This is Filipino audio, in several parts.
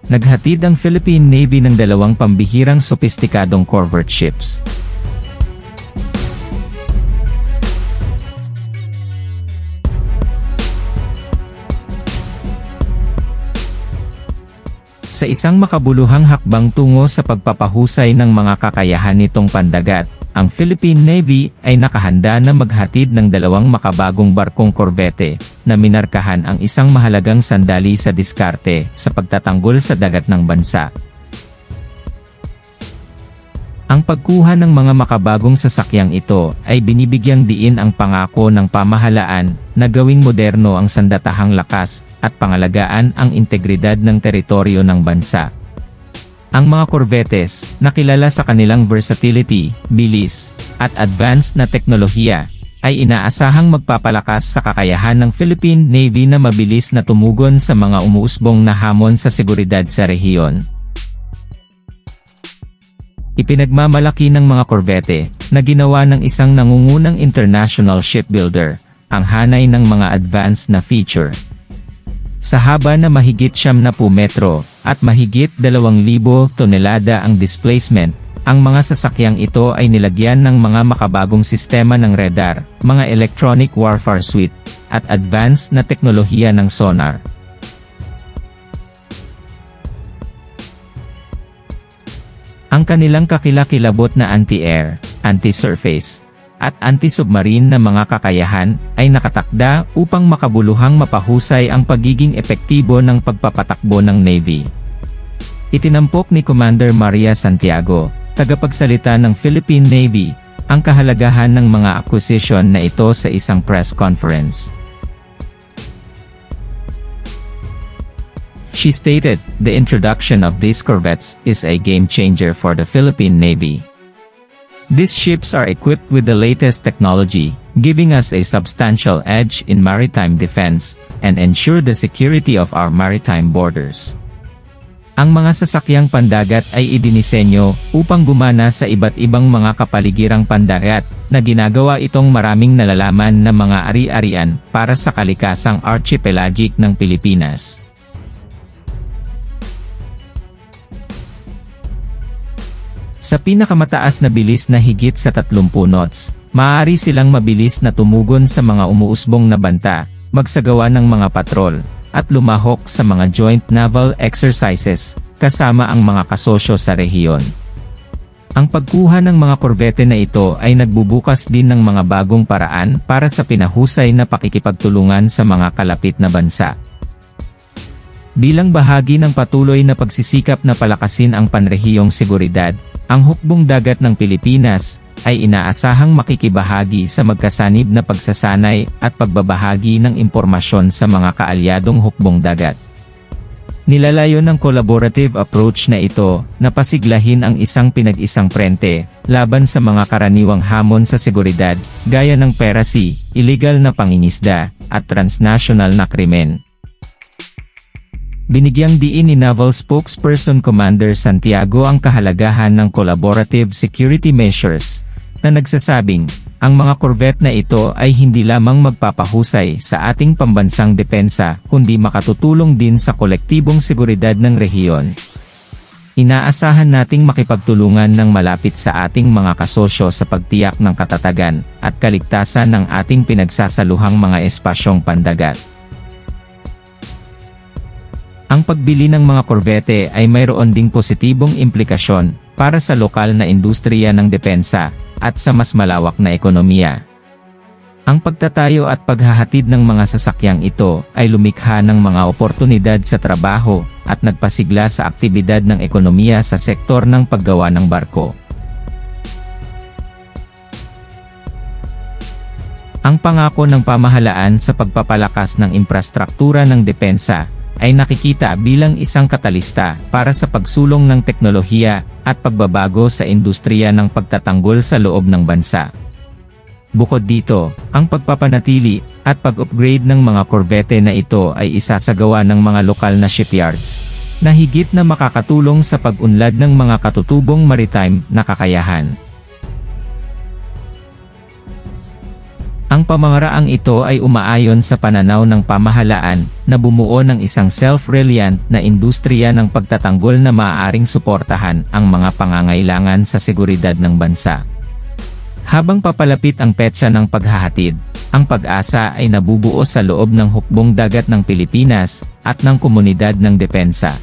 naghatid ang Philippine Navy ng dalawang pambihirang sopistikadong corvette ships. Sa isang makabuluhang hakbang tungo sa pagpapahusay ng mga kakayahan nitong pandagat, ang Philippine Navy ay nakahanda na maghatid ng dalawang makabagong barkong korbete, na minarkahan ang isang mahalagang sandali sa diskarte sa pagtatanggol sa dagat ng bansa. Ang pagkuha ng mga makabagong sasakyang ito ay binibigyang diin ang pangako ng pamahalaan na gawing moderno ang sandatahang lakas at pangalagaan ang integridad ng teritoryo ng bansa. Ang mga korvetes, na kilala sa kanilang versatility, bilis, at advanced na teknolohiya, ay inaasahang magpapalakas sa kakayahan ng Philippine Navy na mabilis na tumugon sa mga umuusbong na hamon sa seguridad sa rehiyon. Ipinagmamalaki ng mga korvete, na ginawa ng isang nangungunang international shipbuilder, ang hanay ng mga advanced na feature. Sa haba na mahigit 70 metro, at mahigit 2,000 tonelada ang displacement, ang mga sasakyang ito ay nilagyan ng mga makabagong sistema ng radar, mga electronic warfare suite, at advanced na teknolohiya ng sonar. Ang kanilang kakilakilabot na anti-air, anti-surface, at anti-submarine na mga kakayahan ay nakatakda upang makabuluhang mapahusay ang pagiging epektibo ng pagpapatakbo ng Navy. Itinampok ni Commander Maria Santiago, tagapagsalita ng Philippine Navy, ang kahalagahan ng mga acquisition na ito sa isang press conference. She stated, "The introduction of these corvettes is a game changer for the Philippine Navy. These ships are equipped with the latest technology, giving us a substantial edge in maritime defense, and ensure the security of our maritime borders." Ang mga sasakyang pandagat ay idinisenyo upang gumana sa iba't ibang mga kapaligirang pandagat, na ginagawa itong maraming nalalaman na mga ari-arian para sa kalikasang archipelagic ng Pilipinas. Sa pinakamataas na bilis na higit sa 30 knots, maaari silang mabilis na tumugon sa mga umuusbong na banta, magsagawa ng mga patrol, at lumahok sa mga joint naval exercises, kasama ang mga kasosyo sa rehiyon. Ang pagkuha ng mga korbete na ito ay nagbubukas din ng mga bagong paraan para sa pinahusay na pakikipagtulungan sa mga kalapit na bansa. Bilang bahagi ng patuloy na pagsisikap na palakasin ang panrehiyong seguridad, ang hukbong dagat ng Pilipinas ay inaasahang makikibahagi sa magkasanib na pagsasanay at pagbabahagi ng impormasyon sa mga kaalyadong hukbong dagat. Nilalayo ng collaborative approach na ito na pasiglahin ang isang pinag-isang frente laban sa mga karaniwang hamon sa seguridad, gaya ng piracy, illegal na pangingisda, at transnational na krimen. Binigyang diin ni Naval Spokesperson Commander Santiago ang kahalagahan ng collaborative security measures, na nagsasabing, ang mga korvette na ito ay hindi lamang magpapahusay sa ating pambansang depensa, kundi makatutulong din sa kolektibong seguridad ng rehiyon. Inaasahan nating makipagtulungan ng malapit sa ating mga kasosyo sa pagtiyak ng katatagan at kaligtasan ng ating pinagsasaluhang mga espasyong pandagat. Ang pagbili ng mga korbete ay mayroon ding positibong implikasyon para sa lokal na industriya ng depensa at sa mas malawak na ekonomiya. Ang pagtatayo at paghahatid ng mga sasakyang ito ay lumikha ng mga oportunidad sa trabaho at nagpasigla sa aktibidad ng ekonomiya sa sektor ng paggawa ng barko. Ang pangako ng pamahalaan sa pagpapalakas ng infrastruktura ng depensa ay nakikita bilang isang katalista para sa pagsulong ng teknolohiya at pagbabago sa industriya ng pagtatanggol sa loob ng bansa. Bukod dito, ang pagpapanatili at pag-upgrade ng mga korbete na ito ay isasagawa ng mga lokal na shipyards, na higit na makakatulong sa pag-unlad ng mga katutubong maritime na kakayahan. Ang pamamaraang ito ay umaayon sa pananaw ng pamahalaan na bumuo ng isang self-reliant na industriya ng pagtatanggol na maaaring suportahan ang mga pangangailangan sa seguridad ng bansa. Habang papalapit ang petsa ng paghahatid, ang Pag-asa ay nabubuo sa loob ng hukbong dagat ng Pilipinas at ng komunidad ng depensa.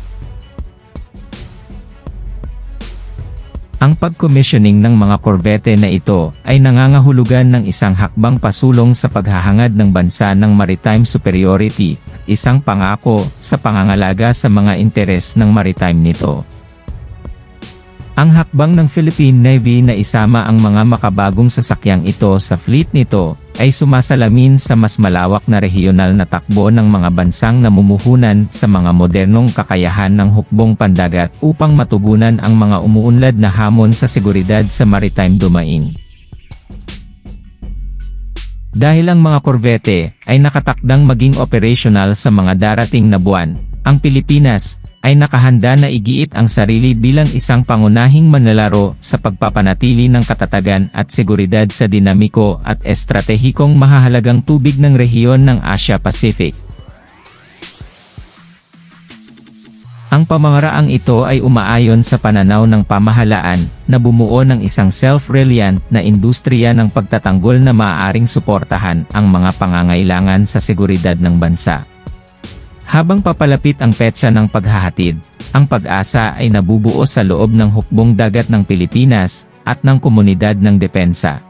Ang pag-commissioning ng mga korbete na ito ay nangangahulugan ng isang hakbang pasulong sa paghahangad ng bansa ng maritime superiority, isang pangako sa pangangalaga sa mga interes ng maritime nito. Ang hakbang ng Philippine Navy na isama ang mga makabagong sasakyang ito sa fleet nito ay sumasalamin sa mas malawak na regional na takbo ng mga bansang namumuhunan sa mga modernong kakayahan ng hukbong pandagat upang matugunan ang mga umuunlad na hamon sa seguridad sa maritime domain. Dahil ang mga korbete ay nakatakdang maging operational sa mga darating na buwan, ang Pilipinas ay nakahanda na igiit ang sarili bilang isang pangunahing manlalaro sa pagpapanatili ng katatagan at seguridad sa dinamiko at estratehikong mahahalagang tubig ng rehiyon ng Asia-Pacific. Ang pamamaraang ito ay umaayon sa pananaw ng pamahalaan na bumuo ng isang self-reliant na industriya ng pagtatanggol na maaaring suportahan ang mga pangangailangan sa seguridad ng bansa. Habang papalapit ang petsa ng paghahatid, ang Pag-asa ay nabubuo sa loob ng hukbong dagat ng Pilipinas at ng komunidad ng depensa.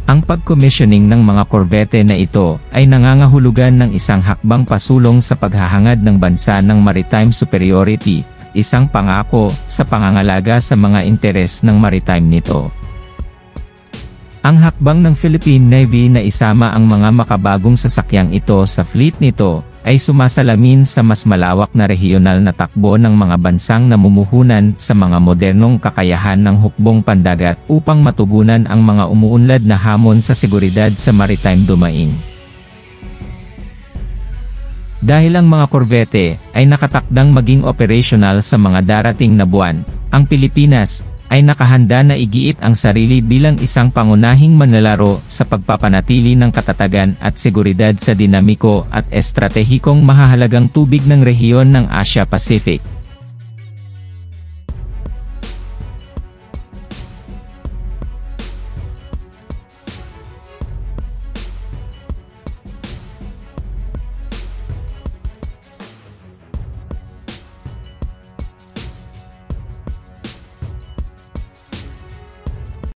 Ang pag-commissioning ng mga korbete na ito ay nangangahulugan ng isang hakbang pasulong sa paghahangad ng bansa ng maritime superiority, isang pangako sa pangangalaga sa mga interes ng maritime nito. Ang hakbang ng Philippine Navy na isama ang mga makabagong sasakyang ito sa fleet nito ay sumasalamin sa mas malawak na regional na takbo ng mga bansang namumuhunan sa mga modernong kakayahan ng hukbong pandagat upang matugunan ang mga umuunlad na hamon sa seguridad sa maritime domain. Dahil ang mga korbete ay nakatakdang maging operational sa mga darating na buwan, ang Pilipinas ay nakahanda na igiit ang sarili bilang isang pangunahing manlalaro sa pagpapanatili ng katatagan at seguridad sa dinamiko at estratehikong mahahalagang tubig ng rehiyon ng Asia-Pacific.